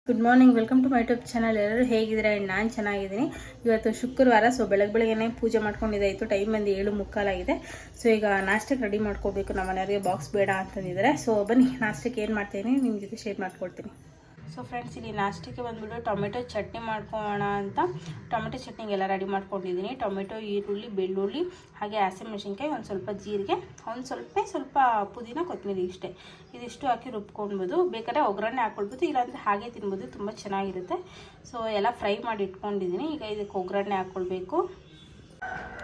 Good morning, welcome to my YouTube channel. ಎಲ್ಲರೂ ಹೇಗಿದ್ದೀರಾ? ನಾನು ಚೆನ್ನಾಗಿದ್ದೀನಿ. ಇವತ್ತು ಶುಕ್ರವಾರ, ಸೊ ಬೆಳಗ್ಗೆ ಪೂಜೆ ಮಾಡ್ಕೊಂಡಿದ್ದಾಯಿತು. ಟೈಮ್ ಬಂದು 7:45 ಆಗಿದೆ. ಸೊ ಈಗ ನಾಷ್ಟಕ್ಕೆ ರೆಡಿ ಮಾಡ್ಕೋಬೇಕು. ನಮ್ಮ ಮನೆಯವರಿಗೆ ಬಾಕ್ಸ್ ಬೇಡ ಅಂತಂದಿದ್ದಾರೆ. ಸೊ ಬನ್ನಿ ನಾಷ್ಟಕ್ಕೆ ಏನು ಮಾಡ್ತೀನಿ ನಿಮ್ಮ ಜೊತೆ ಶೇರ್ ಮಾಡ್ಕೊಳ್ತೀನಿ. ಸೊ ಫ್ರೆಂಡ್ಸ್, ಇಲ್ಲಿ ನಾಷ್ಟಕ್ಕೆ ಬಂದುಬಿಟ್ಟು ಟೊಮೆಟೊ ಚಟ್ನಿ ಮಾಡ್ಕೊಳ್ಳೋಣ ಅಂತ ಟೊಮೆಟೊ ಚಟ್ನಿಗೆಲ್ಲ ರೆಡಿ ಮಾಡ್ಕೊಂಡಿದ್ದೀನಿ. ಟೊಮೆಟೊ, ಈರುಳ್ಳಿ, ಬೆಳ್ಳುಳ್ಳಿ, ಹಾಗೆ ಹಸಿಮೆಣಸಿನ್ಕಾಯಿ, ಒಂದು ಸ್ವಲ್ಪ ಜೀರಿಗೆ, ಒಂದು ಸ್ವಲ್ಪ ಪುದೀನ, ಕೊತ್ತಂಬರಿ, ಇದಿಷ್ಟು ಹಾಕಿ ರುಬ್ಕೊಳ್ಬೋದು. ಬೇಕಾದ್ರೆ ಒಗ್ಗರಣೆ ಹಾಕ್ಕೊಳ್ಬೋದು, ಇಲ್ಲಾಂದರೆ ಹಾಗೆ ತಿನ್ಬೋದು, ತುಂಬ ಚೆನ್ನಾಗಿರುತ್ತೆ. ಸೊ ಎಲ್ಲ ಫ್ರೈ ಮಾಡಿ ಇಟ್ಕೊಂಡಿದ್ದೀನಿ. ಈಗ ಇದಕ್ಕೆ ಒಗ್ಗರಣೆ ಹಾಕ್ಕೊಳ್ಬೇಕು.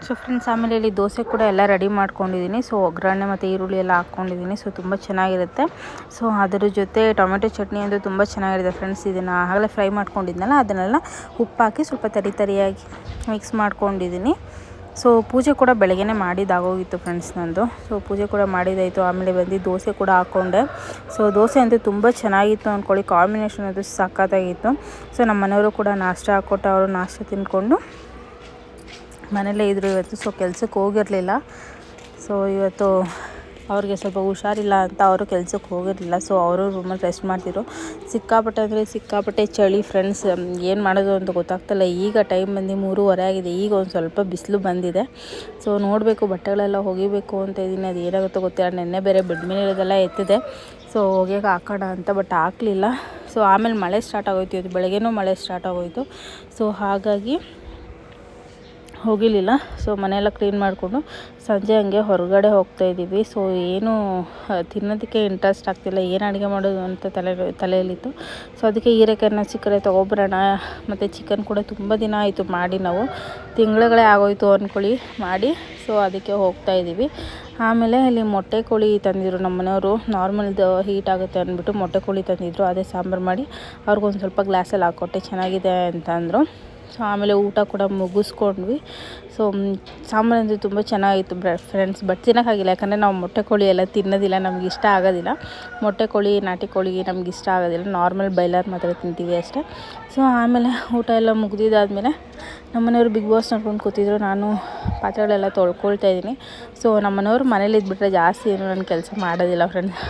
ಸೊ ಫ್ರೆಂಡ್ಸ್, ಆಮೇಲೆ ಇಲ್ಲಿ ದೋಸೆ ಕೂಡ ಎಲ್ಲ ರೆಡಿ ಮಾಡ್ಕೊಂಡಿದ್ದೀನಿ. ಸೊ ಒಗ್ಗರಣೆ ಮತ್ತು ಈರುಳ್ಳಿ ಎಲ್ಲ ಹಾಕ್ಕೊಂಡಿದ್ದೀನಿ. ಸೊ ತುಂಬ ಚೆನ್ನಾಗಿರುತ್ತೆ. ಸೊ ಅದರ ಜೊತೆ ಟೊಮೆಟೊ ಚಟ್ನಿ ಅಂತೂ ತುಂಬ ಚೆನ್ನಾಗಿರುತ್ತೆ ಫ್ರೆಂಡ್ಸ್. ಇದನ್ನು ಆಗಲೇ ಫ್ರೈ ಮಾಡ್ಕೊಂಡಿದ್ನಲ್ಲ, ಅದನ್ನೆಲ್ಲ ಉಪ್ಪು ಹಾಕಿ ಸ್ವಲ್ಪ ತರಿಯಾಗಿ ಮಿಕ್ಸ್ ಮಾಡ್ಕೊಂಡಿದ್ದೀನಿ. ಸೊ ಪೂಜೆ ಕೂಡ ಬೆಳಗ್ಗೆನೇ ಮಾಡಿದ್ದಾಗೋಗಿತ್ತು ಫ್ರೆಂಡ್ಸ್ ನಂದು. ಸೊ ಪೂಜೆ ಕೂಡ ಮಾಡಿದ್ದಾಯಿತು. ಆಮೇಲೆ ಬಂದು ದೋಸೆ ಕೂಡ ಹಾಕ್ಕೊಂಡೆ. ಸೊ ದೋಸೆ ಅಂತೂ ತುಂಬ ಚೆನ್ನಾಗಿತ್ತು ಅಂದ್ಕೊಳ್ಳಿ. ಕಾಂಬಿನೇಷನ್ ಅದು ಸಖತ್ತಾಗಿತ್ತು. ಸೊ ನಮ್ಮ ಮನೆಯವರು ಕೂಡ ನಾಷ್ಟ ಹಾಕ್ಕೊಟ್ಟು ಅವರು ನಾಷ್ಟ ತಿಂದ್ಕೊಂಡು ಮನೇಲೇ ಇದ್ದರು ಇವತ್ತು. ಸೊ ಕೆಲ್ಸಕ್ಕೆ ಹೋಗಿರಲಿಲ್ಲ. ಸೊ ಇವತ್ತು ಅವ್ರಿಗೆ ಸ್ವಲ್ಪ ಹುಷಾರಿಲ್ಲ ಅಂತ ಅವರು ಕೆಲ್ಸಕ್ಕೆ ಹೋಗಿರಲಿಲ್ಲ. ಸೊ ಅವರು ರೂಮಲ್ಲಿ ರೆಸ್ಟ್ ಮಾಡ್ತಿದ್ರು. ಸಿಕ್ಕಾಪಟ್ಟೆ ಚಳಿ ಫ್ರೆಂಡ್ಸ್. ಏನು ಮಾಡೋದು ಅಂತ ಗೊತ್ತಾಗ್ತಿಲ್ಲ. ಈಗ ಟೈಮ್ ಬಂದು 3:30 ಆಗಿದೆ. ಈಗ ಒಂದು ಸ್ವಲ್ಪ ಬಿಸಿಲು ಬಂದಿದೆ. ಸೊ ನೋಡಬೇಕು, ಬಟ್ಟೆಗಳೆಲ್ಲ ಒಗಿಬೇಕು ಅಂತ ಇದ್ದೀನಿ. ಅದು ಏನಾಗುತ್ತೋ ಗೊತ್ತಿಲ್ಲ. ನೆನ್ನೆ ಬೇರೆ ಬೆಡ್ ಮೇಲೆ ಇರೋದೆಲ್ಲ ಎತ್ತಿದೆ. ಸೊ ಹೋಗ್ಯಾಕೆ ಹಾಕೋಣ ಅಂತ, ಬಟ್ ಹಾಕಲಿಲ್ಲ. ಸೊ ಆಮೇಲೆ ಮಳೆ ಸ್ಟಾರ್ಟ್ ಆಗೋಯ್ತು. ಇವತ್ತು ಬೆಳಗ್ಗೆನೂ ಮಳೆ ಸ್ಟಾರ್ಟ್ ಆಗೋಯಿತು. ಸೊ ಹಾಗಾಗಿ ಹೋಗಿರಲಿಲ್ಲ. ಸೊ ಮನೆಯೆಲ್ಲ ಕ್ಲೀನ್ ಮಾಡಿಕೊಂಡು ಸಂಜೆ ಹಂಗೆ ಹೊರಗಡೆ ಹೋಗ್ತಾಯಿದ್ದೀವಿ. ಸೊ ಏನು ತಿನ್ನೋದಕ್ಕೆ ಇಂಟ್ರೆಸ್ಟ್ ಆಗ್ತಿಲ್ಲ. ಏನು ಅಡುಗೆ ಮಾಡೋದು ಅಂತ ತಲೆಯಲ್ಲಿತ್ತು. ಸೊ ಅದಕ್ಕೆ ಹೀರೆಕಾಯಿನ ಚಿಕ್ಕರೆ ತೊಗೊಬರೋಣ. ಮತ್ತು ಚಿಕನ್ ಕೂಡ ತುಂಬ ದಿನ ಆಯಿತು ಮಾಡಿ, ನಾವು ತಿಂಗಳುಗಳೇ ಆಗೋಯ್ತು ಅಂದ್ಕೊಳ್ಳಿ ಮಾಡಿ. ಸೊ ಅದಕ್ಕೆ ಹೋಗ್ತಾಯಿದ್ದೀವಿ. ಆಮೇಲೆ ಇಲ್ಲಿ ಮೊಟ್ಟೆ ಕೋಳಿ ತಂದಿದ್ರು ನಮ್ಮ ಮನೆಯವರು. ನಾರ್ಮಲ್ದು ಹೀಟ್ ಆಗುತ್ತೆ ಅಂದ್ಬಿಟ್ಟು ಮೊಟ್ಟೆ ಕೋಳಿ ತಂದಿದ್ರು. ಅದೇ ಸಾಂಬಾರು ಮಾಡಿ ಅವ್ರಿಗೊಂದು ಸ್ವಲ್ಪ ಗ್ಲಾಸಲ್ಲಿ ಹಾಕ್ಕೊಟ್ಟೆ, ಚೆನ್ನಾಗಿದೆ ಅಂತ ಅಂದರು. ಸೊ ಆಮೇಲೆ ಊಟ ಕೂಡ ಮುಗಿಸ್ಕೊಂಡ್ವಿ. ಸೊ ಸಾಂಬಾರು ಅಂದರೆ ತುಂಬ ಚೆನ್ನಾಗಿತ್ತು ಫ್ರೆಂಡ್ಸ್. ಬಟ್ ತಿನ್ನೋಕ್ಕಾಗಿಲ್ಲ, ಯಾಕಂದರೆ ನಾವು ಮೊಟ್ಟೆ ಕೋಳಿ ಎಲ್ಲ ತಿನ್ನೋದಿಲ್ಲ, ನಮ್ಗೆ ಇಷ್ಟ ಆಗೋದಿಲ್ಲ. ಮೊಟ್ಟೆ ಕೋಳಿ, ನಾಟಿ ಕೋಳಿ ನಮ್ಗೆ ಇಷ್ಟ ಆಗೋದಿಲ್ಲ. ನಾರ್ಮಲ್ ಬಾಯ್ಲರ್ ಮಾತ್ರ ತಿಂತೀವಿ ಅಷ್ಟೇ. ಸೊ ಆಮೇಲೆ ಊಟ ಎಲ್ಲ ಮುಗಿದಿದ್ದಾದಮೇಲೆ ನಮ್ಮ ಮನೆಯವರು ಬಿಗ್ ಬಾಸ್ ನೋಡ್ಕೊಂಡು ಕೂತಿದ್ರು. ನಾನು ಪಾತ್ರೆಗಳೆಲ್ಲ ತೊಳ್ಕೊಳ್ತಾ ಇದ್ದೀನಿ. ಸೊ ನಮ್ಮ ಮನೆಯವರು ಮನೇಲಿ ಇದ್ಬಿಟ್ರೆ ಜಾಸ್ತಿ ಏನು ನಾನು ಕೆಲಸ ಮಾಡೋದಿಲ್ಲ ಫ್ರೆಂಡ್ಸ್.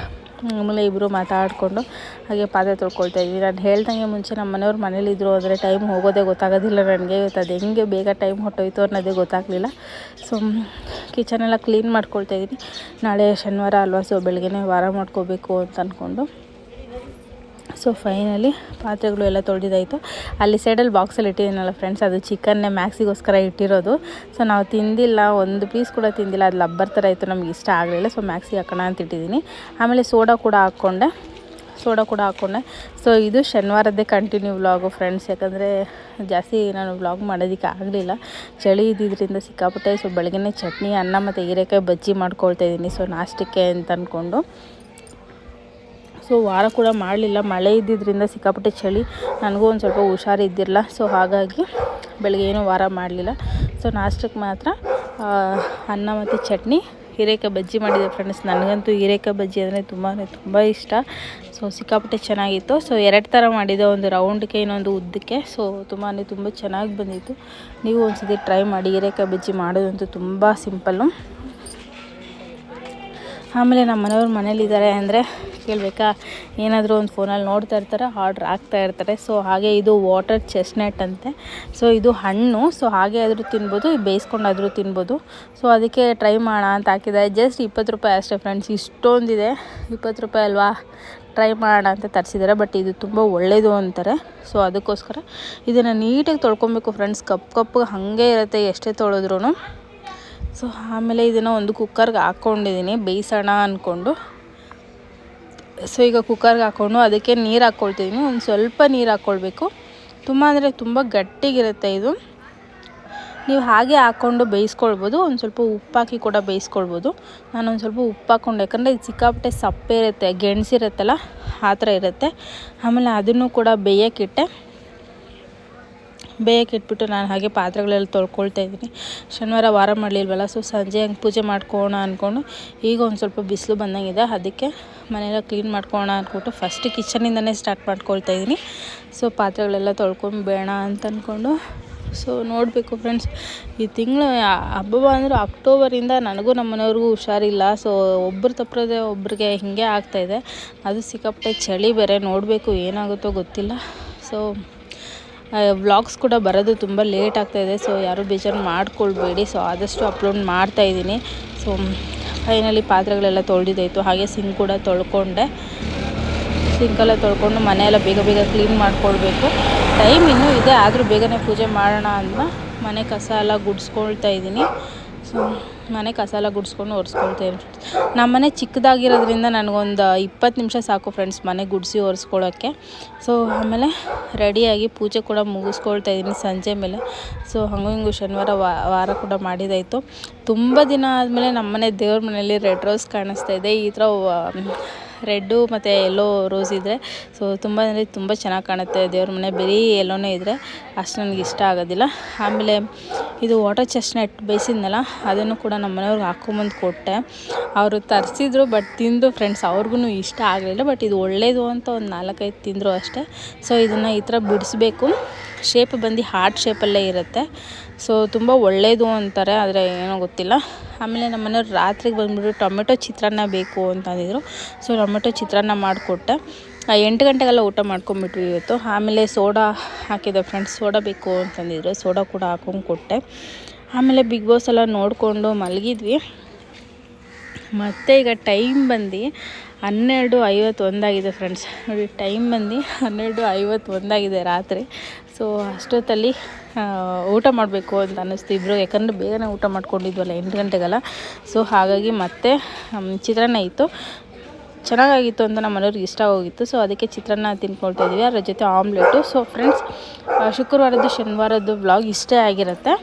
ಆಮೇಲೆ ಇಬ್ಬರು ಮಾತಾಡಿಕೊಂಡು ಹಾಗೆ ಪಾತ್ರೆ ತೊಳ್ಕೊಳ್ತಾ ಇದ್ವಿ. ನಾನು ಹೇಳ್ದಂಗೆ ಮುಂಚೆ ನಮ್ಮ ಮನೆಯವ್ರು ಮನೇಲಿದ್ದರು ಅಂದರೆ ಟೈಮ್ ಹೋಗೋದೇ ಗೊತ್ತಾಗೋದಿಲ್ಲ ನನಗೆ. ಇವತ್ತು ಅದು ಹೆಂಗೆ ಬೇಗ ಟೈಮ್ ಹೊಟ್ಟೋಯ್ತು ಅನ್ನೋದೇ ಗೊತ್ತಾಗಲಿಲ್ಲ. ಸೊ ಕಿಚನೆಲ್ಲ ಕ್ಲೀನ್ ಮಾಡ್ಕೊಳ್ತಾ ಇದ್ದೀನಿ. ನಾಳೆ ಶನಿವಾರ ಅಲ್ವಾ, ಸೊ ಬೆಳಗ್ಗೆ ವಾರ ಮಾಡ್ಕೋಬೇಕು ಅಂತ ಅಂದ್ಕೊಂಡು. ಸೊ ಫೈನಲಿ ಪಾತ್ರೆಗಳು ಎಲ್ಲ ತೊಳೆದಿದ್ದಾಯಿತು. ಅಲ್ಲಿ ಸೈಡಲ್ಲಿ ಬಾಕ್ಸಲ್ಲಿ ಇಟ್ಟಿದ್ದೀನಲ್ಲ ಫ್ರೆಂಡ್ಸ್, ಅದು ಚಿಕನ್ನೇ ಮ್ಯಾಕ್ಸಿಗೋಸ್ಕರ ಇಟ್ಟಿರೋದು. ಸೊ ನಾವು ತಿಂದಿಲ್ಲ, ಒಂದು ಪೀಸ್ ಕೂಡ ತಿಂದಿಲ್ಲ. ಅದು ಲಬ್ಬರ್ ಥರ ಇತ್ತು, ನಮ್ಗೆ ಇಷ್ಟ ಆಗಲಿಲ್ಲ. ಸೊ ಮ್ಯಾಕ್ಸಿಗೆ ಹಾಕೋಣ ಅಂತ ಇಟ್ಟಿದ್ದೀನಿ. ಆಮೇಲೆ ಸೋಡಾ ಕೂಡ ಹಾಕ್ಕೊಂಡೆ. ಸೊ ಇದು ಶನಿವಾರದ್ದೇ ಕಂಟಿನ್ಯೂ ವ್ಲಾಗು ಫ್ರೆಂಡ್ಸ್. ಯಾಕಂದರೆ ಜಾಸ್ತಿ ನಾನು ವ್ಲಾಗ್ ಮಾಡೋದಕ್ಕೆ ಆಗಲಿಲ್ಲ, ಚಳಿ ಇದ್ದಿದ್ದರಿಂದ ಸಿಕ್ಕಾಪಟ್ಟೆ. ಸೊ ಬೆಳಗ್ಗೆ ಚಟ್ನಿ, ಅನ್ನ ಮತ್ತು ಹೀರೆಕಾಯಿ ಬಜ್ಜಿ ಮಾಡ್ಕೊಳ್ತಾ ಇದ್ದೀನಿ. ಸೊ ನಾಷ್ಟಕ್ಕೆ ಅಂತ ಅಂದ್ಕೊಂಡು. ಸೊ ವಾರ ಕೂಡ ಮಾಡಲಿಲ್ಲ, ಮಳೆ ಇದ್ದಿದ್ದರಿಂದ ಸಿಕ್ಕಾಪಟ್ಟೆ ಚಳಿ. ನನಗೂ ಒಂದು ಸ್ವಲ್ಪ ಹುಷಾರಿದ್ದಿರಲ್ಲ. ಸೊ ಹಾಗಾಗಿ ಬೆಳಗ್ಗೆ ಏನೂ ವಾರ ಮಾಡಲಿಲ್ಲ. ಸೊ ನಾಷ್ಟಕ್ಕೆ ಮಾತ್ರ ಅನ್ನ ಮತ್ತು ಚಟ್ನಿ, ಹೀರೆಕಾಯಿ ಬಜ್ಜಿ ಮಾಡಿದೆ ಫ್ರೆಂಡ್ಸ್. ನನಗಂತೂ ಹೀರೆಕಾಯಿ ಬಜ್ಜಿ ಅಂದರೆ ತುಂಬ ಇಷ್ಟ. ಸೊ ಸಿಕ್ಕಾಪಟ್ಟೆ ಚೆನ್ನಾಗಿತ್ತು. ಸೊ 2 ಥರ ಮಾಡಿದೆ, ಒಂದು ರೌಂಡ್ಗೆ, ಇನ್ನೊಂದು ಉದ್ದಕ್ಕೆ. ಸೊ ತುಂಬ ಚೆನ್ನಾಗಿ ಬಂದಿತ್ತು. ನೀವು ಒಂದ್ಸತಿ ಟ್ರೈ ಮಾಡಿ. ಹೀರೆಕಾಯಿ ಬಜ್ಜಿ ಮಾಡೋದಂತೂ ತುಂಬ ಸಿಂಪಲ್ಲು. ಆಮೇಲೆ ನಮ್ಮ ಮನೆಯವ್ರು ಮನೇಲಿದ್ದಾರೆ ಅಂದರೆ ಕೇಳಬೇಕಾ, ಏನಾದರೂ ಒಂದು ಫೋನಲ್ಲಿ ನೋಡ್ತಾ ಇರ್ತಾರೆ, ಆರ್ಡ್ರ್ ಆಗ್ತಾ ಇರ್ತಾರೆ. ಸೊ ಹಾಗೆ ಇದು ವಾಟರ್ ಚೆಸ್ಟ್ನಟ್ ಅಂತೆ. ಸೊ ಇದು ಹಣ್ಣು. ಸೊ ಹಾಗೆ ಆದರೂ ತಿನ್ಬೋದು, ಬೇಯಿಸ್ಕೊಂಡಾದರೂ ತಿನ್ಬೋದು. ಸೊ ಅದಕ್ಕೆ ಟ್ರೈ ಮಾಡೋಣ ಅಂತ ಹಾಕಿದ್ದಾರೆ. ಜಸ್ಟ್ 20 ರೂಪಾಯಿ ಅಷ್ಟೇ ಫ್ರೆಂಡ್ಸ್. ಇಷ್ಟೊಂದಿದೆ, 20 ರೂಪಾಯಿ ಅಲ್ವಾ, ಟ್ರೈ ಮಾಡೋಣ ಅಂತ ತರಿಸಿದ್ದಾರೆ. ಬಟ್ ಇದು ತುಂಬ ಒಳ್ಳೆಯದು ಅಂತಾರೆ. ಸೊ ಅದಕ್ಕೋಸ್ಕರ ಇದನ್ನು ನೀಟಾಗಿ ತೊಳ್ಕೊಬೇಕು ಫ್ರೆಂಡ್ಸ್. ಕಪ್ಪಗೆ ಹಾಗೆ ಇರುತ್ತೆ ಎಷ್ಟೇ ತೊಳೆದ್ರೂ. ಸೊ ಆಮೇಲೆ ಇದನ್ನು ಒಂದು ಕುಕ್ಕರ್ಗೆ ಹಾಕ್ಕೊಂಡಿದ್ದೀನಿ, ಬೇಯಿಸೋಣ ಅಂದ್ಕೊಂಡು. ಸೊ ಈಗ ಕುಕ್ಕರ್ಗೆ ಹಾಕ್ಕೊಂಡು ಅದಕ್ಕೆ ನೀರು ಹಾಕ್ಕೊಳ್ತಿದ್ದೀನಿ. ಒಂದು ಸ್ವಲ್ಪ ನೀರು ಹಾಕ್ಕೊಳ್ಬೇಕು. ತುಂಬ ಗಟ್ಟಿಗಿರುತ್ತೆ ಇದು. ನೀವು ಹಾಗೆ ಹಾಕ್ಕೊಂಡು ಬೇಯಿಸ್ಕೊಳ್ಬೋದು. ಒಂದು ಸ್ವಲ್ಪ ಉಪ್ಪು ಹಾಕಿ ಕೂಡ ಬೇಯಿಸ್ಕೊಳ್ಬೋದು. ನಾನೊಂದು ಸ್ವಲ್ಪ ಉಪ್ಪು ಹಾಕ್ಕೊಂಡು, ಯಾಕಂದರೆ ಇದು ಸಿಕ್ಕಾಪಟ್ಟೆ ಸಪ್ಪೆ ಇರುತ್ತೆ, ಗೆಣಸಿರುತ್ತಲ್ಲ ಆ ಥರ ಇರುತ್ತೆ. ಆಮೇಲೆ ಅದನ್ನು ಕೂಡ ಬೇಯಕ್ಕಿಟ್ಬಿಟ್ಟು ನಾನು ಹಾಗೆ ಪಾತ್ರೆಗಳೆಲ್ಲ ತೊಳ್ಕೊಳ್ತಾ ಇದ್ದೀನಿ. ಶನಿವಾರ ವಾರ ಮಾಡಲಿಲ್ವಲ್ಲ. ಸೊ ಸಂಜೆ ಹಂಗೆ ಪೂಜೆ ಮಾಡ್ಕೊಳ್ಳೋಣ ಅಂದ್ಕೊಂಡು, ಈಗ ಒಂದು ಸ್ವಲ್ಪ ಬಿಸಿಲು ಬಂದಂಗಿದೆ, ಅದಕ್ಕೆ ಮನೆಯೆಲ್ಲ ಕ್ಲೀನ್ ಮಾಡ್ಕೊಳ್ಳೋಣ ಅಂದ್ಬಿಟ್ಟು ಫಸ್ಟ್ ಕಿಚನಿಂದನೇ ಸ್ಟಾರ್ಟ್ ಮಾಡ್ಕೊಳ್ತಾ ಇದ್ದೀನಿ. ಸೊ ಪಾತ್ರೆಗಳೆಲ್ಲ ತೊಳ್ಕೊಂಬೇಡ ಅಂತ ಅಂದ್ಕೊಂಡು. ಸೊ ನೋಡಬೇಕು ಫ್ರೆಂಡ್ಸ್, ಈ ತಿಂಗಳು ಹಬ್ಬ ಅಂದರೆ ಅಕ್ಟೋಬರಿಂದ ನನಗೂ ನಮ್ಮ ಮನೆಯವ್ರಿಗೂ ಹುಷಾರಿಲ್ಲ. ಸೊ ಒಬ್ಬರು ತಪ್ಪದೆ ಒಬ್ರಿಗೆ ಹೀಗೆ ಆಗ್ತಾಯಿದೆ. ಅದು ಸಿಕ್ಕಾಪಟ್ಟೆ ಚಳಿ ಬೇರೆ. ನೋಡಬೇಕು ಏನಾಗುತ್ತೋ ಗೊತ್ತಿಲ್ಲ. ಸೊ ವ್ಲಾಗ್ಸ್ ಕೂಡ ಬರೋದು ತುಂಬ ಲೇಟ್ ಆಗ್ತಾಯಿದೆ. ಸೊ ಯಾರೂ ಬೇಜಾರು ಮಾಡ್ಕೊಳ್ಬೇಡಿ. ಸೊ ಆದಷ್ಟು ಅಪ್ಲೋಡ್ ಮಾಡ್ತಾಯಿದ್ದೀನಿ. ಸೊ ಫೈನಲಿ ಪಾತ್ರೆಗಳೆಲ್ಲ ತೊಳೆದಿದ್ದಾಯಿತು. ಹಾಗೆ ಸಿಂಕ್ ಕೂಡ ತೊಳ್ಕೊಂಡೆ. ಸಿಂಕೆಲ್ಲ ತೊಳ್ಕೊಂಡು ಮನೆಯೆಲ್ಲ ಬೇಗ ಬೇಗ ಕ್ಲೀನ್ ಮಾಡ್ಕೊಳ್ಬೇಕು. ಟೈಮ್ ಇನ್ನೂ ಇದೆ, ಆದರೂ ಬೇಗನೆ ಪೂಜೆ ಮಾಡೋಣ ಅಂತ ಮನೆ ಕಸ ಎಲ್ಲ ಗುಡಿಸ್ಕೊಳ್ತಾ ಇದ್ದೀನಿ. ಸೊ ಮನೆ ಕಸ ಎಲ್ಲ ಗುಡಿಸ್ಕೊಂಡು ಒರೆಸ್ಕೊಳ್ತಾ ಇದ್ದೀನಿ. ನಮ್ಮ ಮನೆ ಚಿಕ್ಕದಾಗಿರೋದ್ರಿಂದ ನನಗೊಂದು 20 ನಿಮಿಷ ಸಾಕು ಫ್ರೆಂಡ್ಸ್ ಮನೆ ಗುಡಿಸಿ ಒರೆಸ್ಕೊಳ್ಳೋಕ್ಕೆ. ಸೊ ಆಮೇಲೆ ರೆಡಿಯಾಗಿ ಪೂಜೆ ಕೂಡ ಮುಗಿಸ್ಕೊಳ್ತಾ ಇದ್ದೀನಿ ಸಂಜೆ ಮೇಲೆ. ಸೊ ಹಂಗೂ ಹಿಂಗೂ ಶನಿವಾರ ವಾರ ಕೂಡ ಮಾಡಿದಾಯಿತು. ತುಂಬ ದಿನ ಆದಮೇಲೆ ನಮ್ಮನೆ ದೇವ್ರ ಮನೆಯಲ್ಲಿ ರೆಡ್ ರೋಸ್ ಕಾಣಿಸ್ತಾ ಇದೆ. ಈ ಥರ ರೆಡ್ಡು ಮತ್ತು ಎಲ್ಲೋ ರೋಸ್ ಇದ್ದರೆ ಸೊ ತುಂಬ ಚೆನ್ನಾಗಿ ಕಾಣುತ್ತೆ ದೇವ್ರ ಮನೆ. ಬರೀ ಎಲ್ಲೋನೇ ಇದ್ದರೆ ಅಷ್ಟು ನನಗೆ ಇಷ್ಟ ಆಗೋದಿಲ್ಲ. ಆಮೇಲೆ ಇದು ವಾಟರ್ ಚೆಸ್ಟ್ನಟ್ ಬೇಯಿಸಿದ್ನಲ್ಲ, ಅದನ್ನು ಕೂಡ ನಮ್ಮ ಮನೆಯವ್ರಿಗೆ ಹಾಕ್ಕೊಂಬಂದು ಕೊಟ್ಟೆ. ಅವರು ತರಿಸಿದ್ರು, ಬಟ್ ತಿಂದು ಫ್ರೆಂಡ್ಸ್ ಅವ್ರಿಗೂ ಇಷ್ಟ ಆಗಲಿಲ್ಲ. ಬಟ್ ಇದು ಒಳ್ಳೆಯದು ಅಂತ ಒಂದು 4-5 ತಿಂದರು ಅಷ್ಟೇ. ಸೊ ಇದನ್ನು ಈ ಥರ ಬಿಡಿಸ್ಬೇಕು. ಶೇಪ್ ಬಂದು ಹಾರ್ಟ್ ಶೇಪಲ್ಲೇ ಇರುತ್ತೆ. ಸೊ ತುಂಬ ಒಳ್ಳೆಯದು ಅಂತಾರೆ, ಆದರೆ ಏನೋ ಗೊತ್ತಿಲ್ಲ. ಆಮೇಲೆ ನಮ್ಮ ಮನೆಯವ್ರು ರಾತ್ರಿಗೆ ಬಂದುಬಿಟ್ಟು ಟೊಮೆಟೊ ಚಿತ್ರಾನ್ನ ಬೇಕು ಅಂತಂದಿದ್ರು. ಸೊ ಟೊಮೆಟೊ ಚಿತ್ರಾನ್ನ ಮಾಡಿಕೊಟ್ಟೆ. 8 ಗಂಟೆಗೆಲ್ಲ ಊಟ ಮಾಡ್ಕೊಂಬಿಟ್ವಿ ಇವತ್ತು. ಆಮೇಲೆ ಸೋಡಾ ಹಾಕಿದೆ ಫ್ರೆಂಡ್ಸ್, ಸೋಡಾ ಬೇಕು ಅಂತಂದಿದ್ರು, ಸೋಡಾ ಕೂಡ ಹಾಕೊಂಡು ಕೊಟ್ಟೆ. ಆಮೇಲೆ ಬಿಗ್ ಬಾಸ್ ಎಲ್ಲ ನೋಡಿಕೊಂಡು ಮಲಗಿದ್ವಿ. ಮತ್ತು ಈಗ ಟೈಮ್ ಬಂದು 12:51 ಆಗಿದೆ ಫ್ರೆಂಡ್ಸ್. ನೋಡಿ ಟೈಮ್ ಬಂದು 12:51 ಆಗಿದೆ ರಾತ್ರಿ. ಸೊ ಅಷ್ಟೊತ್ತಲ್ಲಿ ಊಟ ಮಾಡಬೇಕು ಅಂತ ಅನ್ನಿಸ್ತು ಇಬ್ಬರು, ಯಾಕಂದರೆ ಬೇಗನೆ ಊಟ ಮಾಡ್ಕೊಂಡಿದ್ವಲ್ಲ 8 ಗಂಟೆಗೆಲ್ಲ. ಸೊ ಹಾಗಾಗಿ ಮತ್ತೆ ಚಿತ್ರಾನ್ನ ಇತ್ತು, ಚೆನ್ನಾಗಾಗಿತ್ತು ಅಂತ ನಮ್ಮ ಮನೆಯವ್ರಿಗೆ ಇಷ್ಟ ಹೋಗಿತ್ತು. ಸೊ ಅದಕ್ಕೆ ಚಿತ್ರಾನ್ನ ತಿನ್ಕೊಳ್ತಾ ಇದ್ವಿ, ಅದರ ಜೊತೆ ಆಮ್ಲೆಟು. ಸೊ ಫ್ರೆಂಡ್ಸ್ ಶುಕ್ರವಾರದ್ದು ಶನಿವಾರದ್ದು ವ್ಲಾಗ್ ಇಷ್ಟೇ ಆಗಿರುತ್ತೆ.